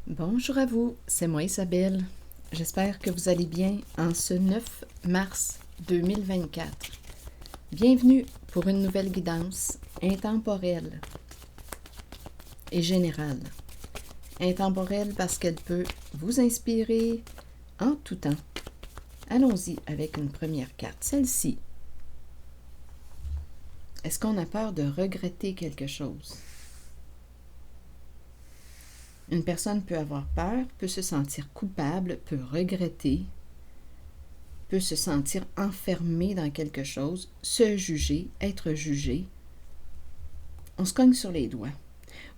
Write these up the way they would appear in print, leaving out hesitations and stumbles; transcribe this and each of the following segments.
Bonjour à vous, c'est moi Isabelle. J'espère que vous allez bien en ce 9 mars 2024. Bienvenue pour une nouvelle guidance intemporelle et générale. Intemporelle parce qu'elle peut vous inspirer en tout temps. Allons-y avec une première carte, celle-ci. Est-ce qu'on a peur de regretter quelque chose? Une personne peut avoir peur, peut se sentir coupable, peut regretter, peut se sentir enfermée dans quelque chose, se juger, être jugé. On se cogne sur les doigts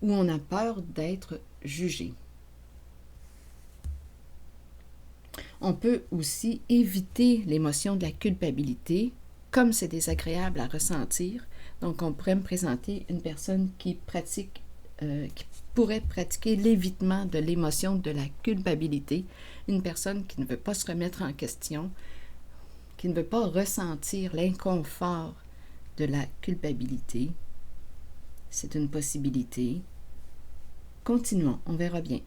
ou on a peur d'être jugé. On peut aussi éviter l'émotion de la culpabilité, comme c'est désagréable à ressentir. Donc, on pourrait me présenter une personne qui pourrait pratiquer l'évitement de l'émotion de la culpabilité, une personne qui ne veut pas se remettre en question, qui ne veut pas ressentir l'inconfort de la culpabilité. C'est une possibilité. Continuons, on verra bien.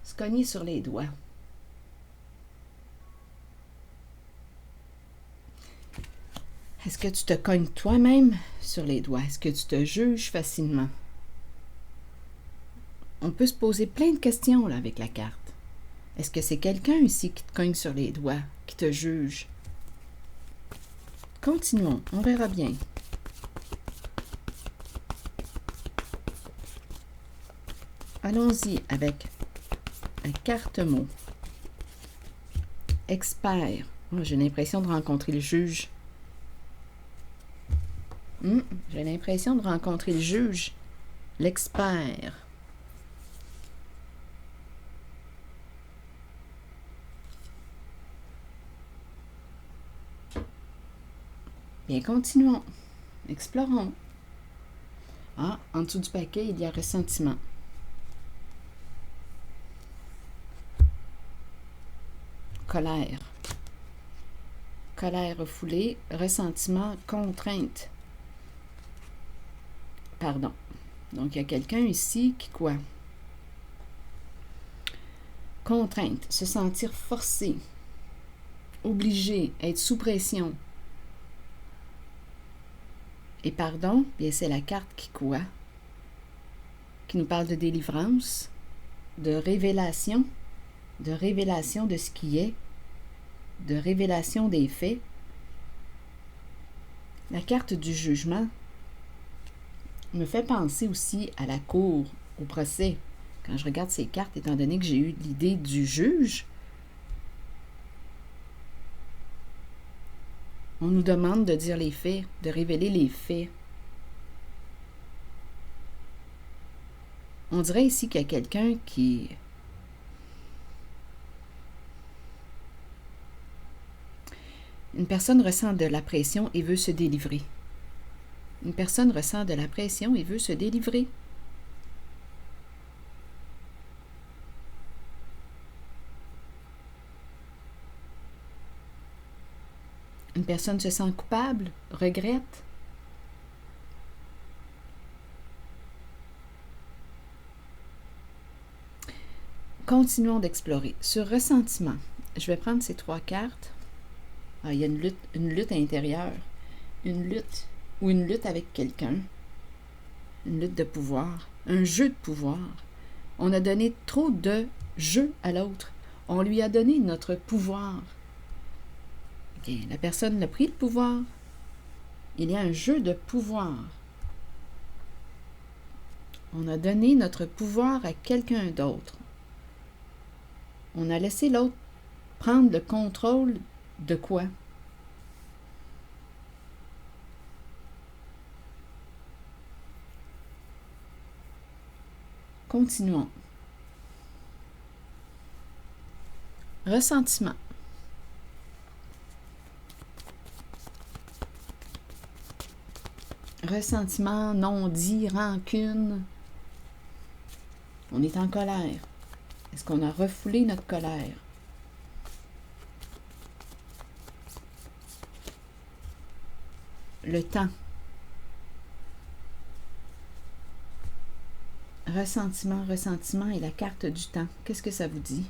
Se cogner sur les doigts. Est-ce que tu te cognes toi-même sur les doigts? Est-ce que tu te juges facilement? On peut se poser plein de questions là, avec la carte. Est-ce que c'est quelqu'un ici qui te cogne sur les doigts, qui te juge? Continuons, on verra bien. Allons-y avec la carte mot. Expert. Oh, j'ai l'impression de rencontrer le juge. J'ai l'impression de rencontrer le juge, l'expert. Bien, continuons. Explorons. Ah, en dessous du paquet, il y a ressentiment. Colère. Colère refoulée, ressentiment, contrainte. Pardon. Donc, il y a quelqu'un ici qui quoi? Contrainte, se sentir forcé, obligé, être sous pression. Et pardon, bien c'est la carte qui quoi? Qui nous parle de délivrance, de révélation de ce qui est, de révélation des faits. La carte du jugement me fait penser aussi à la cour, au procès. Quand je regarde ces cartes, étant donné que j'ai eu l'idée du juge, on nous demande de dire les faits, de révéler les faits. On dirait ici qu'il y a quelqu'un qui... Une personne ressent de la pression et veut se délivrer. Une personne ressent de la pression et veut se délivrer. Une personne se sent coupable, regrette. Continuons d'explorer. Sur ressentiment, je vais prendre ces 3 cartes. Ah, il y a une lutte intérieure. Une lutte avec quelqu'un. Une lutte de pouvoir. Un jeu de pouvoir. On a donné trop de jeu à l'autre. On lui a donné notre pouvoir. Okay, la personne a pris le pouvoir. Il y a un jeu de pouvoir. On a donné notre pouvoir à quelqu'un d'autre. On a laissé l'autre prendre le contrôle de quoi? Continuons. Ressentiment. Ressentiment, non-dit, rancune. On est en colère. Est-ce qu'on a refoulé notre colère? Le temps. Ressentiment, ressentiment et la carte du temps. Qu'est-ce que ça vous dit?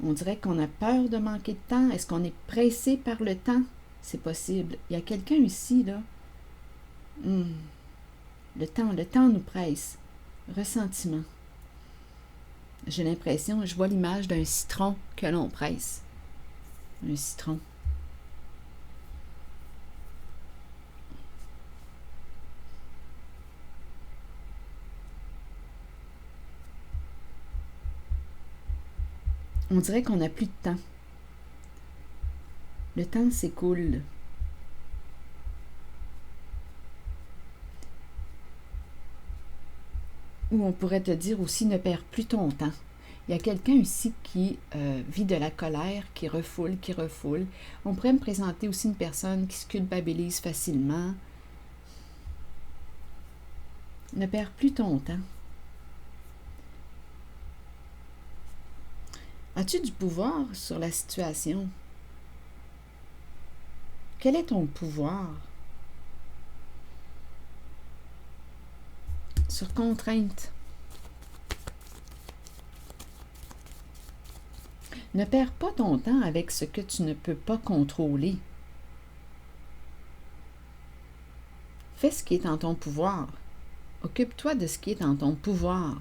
On dirait qu'on a peur de manquer de temps. Est-ce qu'on est pressé par le temps? C'est possible. Il y a quelqu'un ici, là. Le temps nous presse. Ressentiment. J'ai l'impression, je vois l'image d'un citron que l'on presse. Un citron. On dirait qu'on n'a plus de temps. Le temps s'écoule. Ou on pourrait te dire aussi, ne perds plus ton temps. Il y a quelqu'un ici qui vit de la colère, qui refoule, qui refoule. On pourrait me présenter aussi une personne qui se culpabilise facilement. Ne perds plus ton temps. As-tu du pouvoir sur la situation? Quel est ton pouvoir? Sur contrainte. Ne perds pas ton temps avec ce que tu ne peux pas contrôler. Fais ce qui est en ton pouvoir. Occupe-toi de ce qui est en ton pouvoir.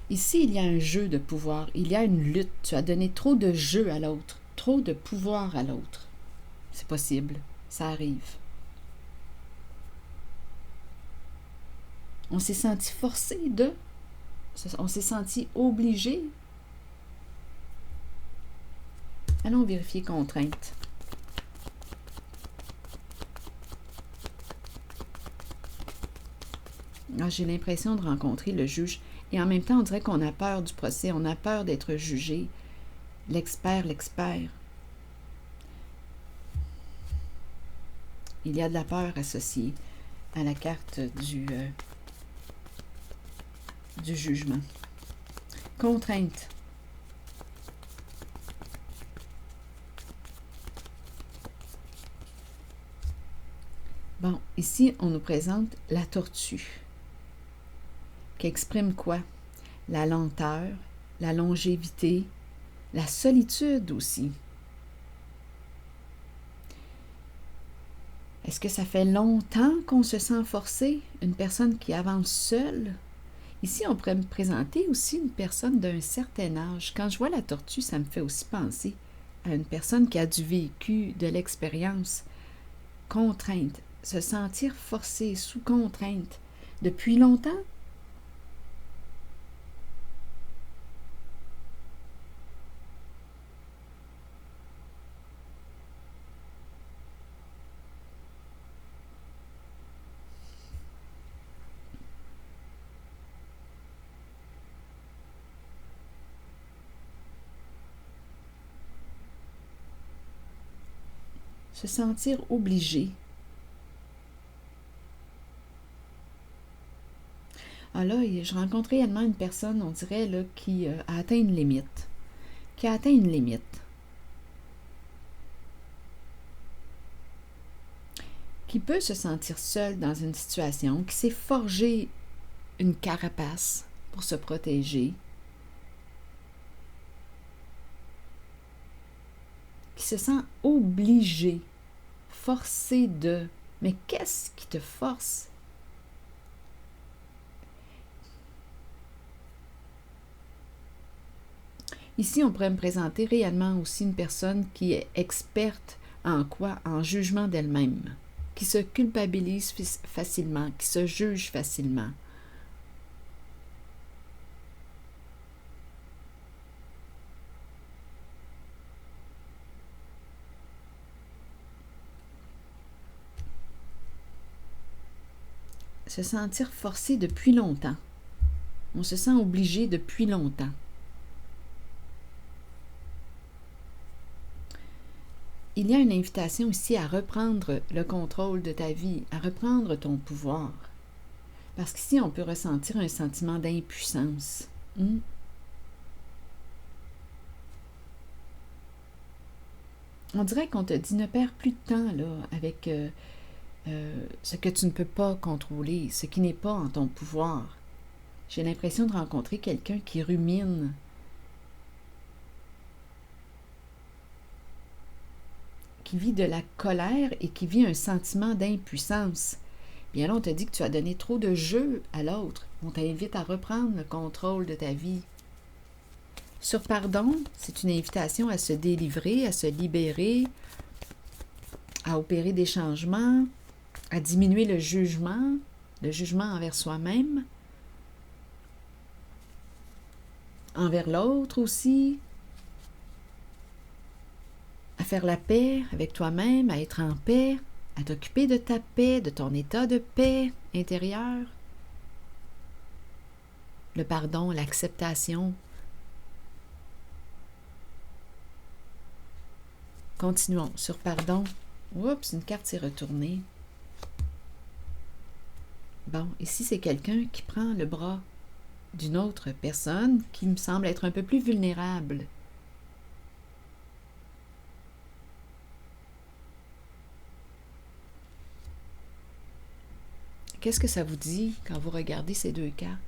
Ici, il y a un jeu de pouvoir, il y a une lutte. Tu as donné trop de jeu à l'autre, trop de pouvoir à l'autre. C'est possible, ça arrive. On s'est senti forcé de, on s'est senti obligé. Allons vérifier contrainte. Ah, j'ai l'impression de rencontrer le juge. Et en même temps, on dirait qu'on a peur du procès, on a peur d'être jugé. L'expert. Il y a de la peur associée à la carte du jugement. Contrainte. Bon, ici, on nous présente la tortue, qui exprime quoi? La lenteur, la longévité, la solitude aussi. Est-ce que ça fait longtemps qu'on se sent forcé? Une personne qui avance seule? Ici, on pourrait me présenter aussi une personne d'un certain âge. Quand je vois la tortue, ça me fait aussi penser à une personne qui a du vécu, de l'expérience. Contrainte, se sentir forcé, sous contrainte. Depuis longtemps? Se sentir obligé. Ah là, je rencontre réellement une personne, on dirait, là, qui a atteint une limite. Qui a atteint une limite. Qui peut se sentir seul dans une situation, qui s'est forgé une carapace pour se protéger, qui se sent obligé, forcé de. Mais qu'est-ce qui te force? Ici, on pourrait me présenter réellement aussi une personne qui est experte en quoi? En jugement d'elle-même, qui se culpabilise facilement, qui se juge facilement. Se sentir forcé depuis longtemps. On se sent obligé depuis longtemps. Il y a une invitation ici à reprendre le contrôle de ta vie, à reprendre ton pouvoir. Parce qu'ici, on peut ressentir un sentiment d'impuissance. Hmm? On dirait qu'on te dit ne perds plus de temps là, avec ce que tu ne peux pas contrôler, ce qui n'est pas en ton pouvoir. J'ai l'impression de rencontrer quelqu'un qui rumine, qui vit de la colère et qui vit un sentiment d'impuissance. Bien là, on te dit que tu as donné trop de jeu à l'autre. On t'invite à reprendre le contrôle de ta vie. Sur pardon, c'est une invitation à se délivrer, à se libérer, à opérer des changements, à diminuer le jugement envers soi-même, envers l'autre aussi, à faire la paix avec toi-même, à être en paix, à t'occuper de ta paix, de ton état de paix intérieure. Le pardon, l'acceptation. Continuons sur pardon. Oups, une carte s'est retournée. Bon, ici c'est quelqu'un qui prend le bras d'une autre personne qui me semble être un peu plus vulnérable. Qu'est-ce que ça vous dit quand vous regardez ces deux cartes?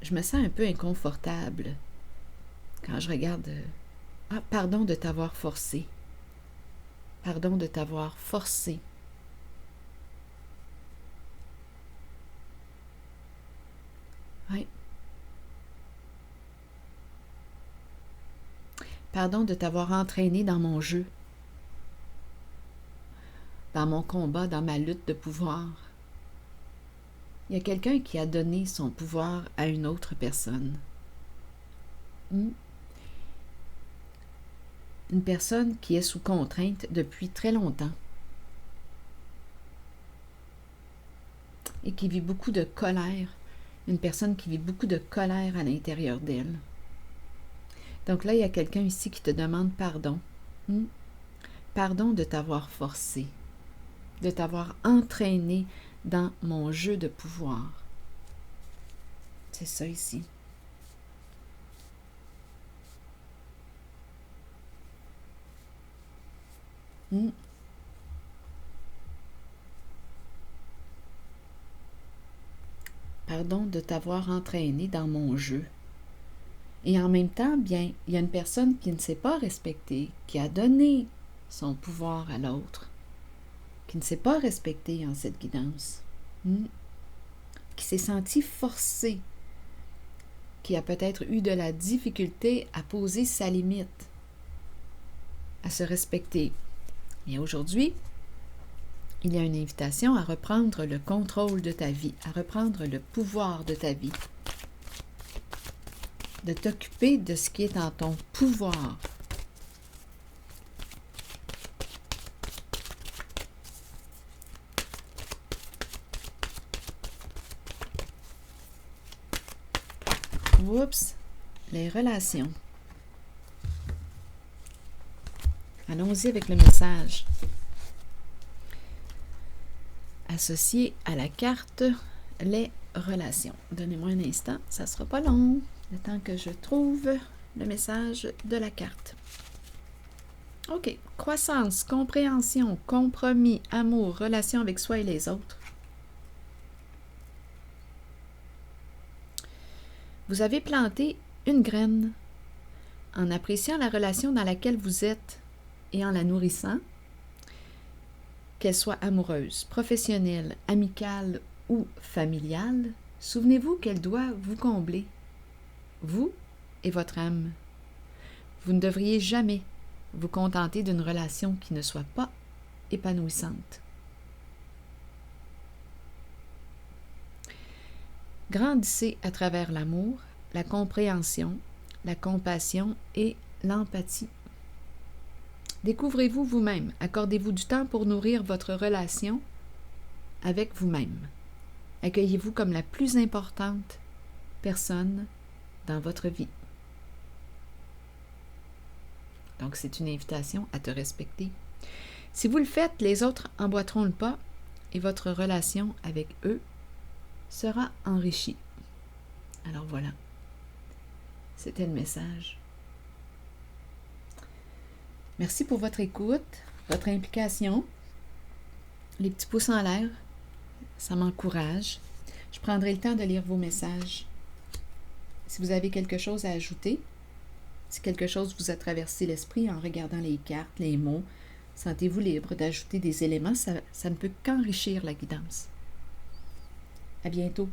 Je me sens un peu inconfortable quand je regarde. Ah, pardon de t'avoir forcé. Pardon de t'avoir forcé. Oui. Pardon de t'avoir entraîné dans mon jeu, dans mon combat, dans ma lutte de pouvoir. Il y a quelqu'un qui a donné son pouvoir à une autre personne. Une personne qui est sous contrainte depuis très longtemps et qui vit beaucoup de colère. Une personne qui vit beaucoup de colère à l'intérieur d'elle. Donc là, il y a quelqu'un ici qui te demande pardon. Pardon de t'avoir forcé, de t'avoir entraîné dans mon jeu de pouvoir. C'est ça ici. Pardon de t'avoir entraîné dans mon jeu. Et en même temps, bien, il y a une personne qui ne s'est pas respectée, qui a donné son pouvoir à l'autre, qui ne s'est pas respectée en cette guidance, qui s'est sentie forcée, qui a peut-être eu de la difficulté à poser sa limite, à se respecter. Et aujourd'hui, il y a une invitation à reprendre le contrôle de ta vie, à reprendre le pouvoir de ta vie, de t'occuper de ce qui est en ton pouvoir. Oups, les relations. Allons-y avec le message. Associé à la carte, les relations. Donnez-moi un instant, ça ne sera pas long, le temps que je trouve le message de la carte. OK. Croissance, compréhension, compromis, amour, relation avec soi et les autres. Vous avez planté une graine en appréciant la relation dans laquelle vous êtes et en la nourrissant, qu'elle soit amoureuse, professionnelle, amicale ou familiale. Souvenez-vous qu'elle doit vous combler, vous et votre âme. Vous ne devriez jamais vous contenter d'une relation qui ne soit pas épanouissante. Grandissez à travers l'amour, la compréhension, la compassion et l'empathie. Découvrez-vous vous-même, accordez-vous du temps pour nourrir votre relation avec vous-même. Accueillez-vous comme la plus importante personne dans votre vie. Donc, c'est une invitation à te respecter. Si vous le faites, les autres emboîteront le pas et votre relation avec eux sera enrichie. Alors voilà, c'était le message. Merci pour votre écoute, votre implication. Les petits pouces en l'air, ça m'encourage. Je prendrai le temps de lire vos messages. Si vous avez quelque chose à ajouter, si quelque chose vous a traversé l'esprit en regardant les cartes, les mots, sentez-vous libre d'ajouter des éléments, ça ne peut qu'enrichir la guidance. À bientôt.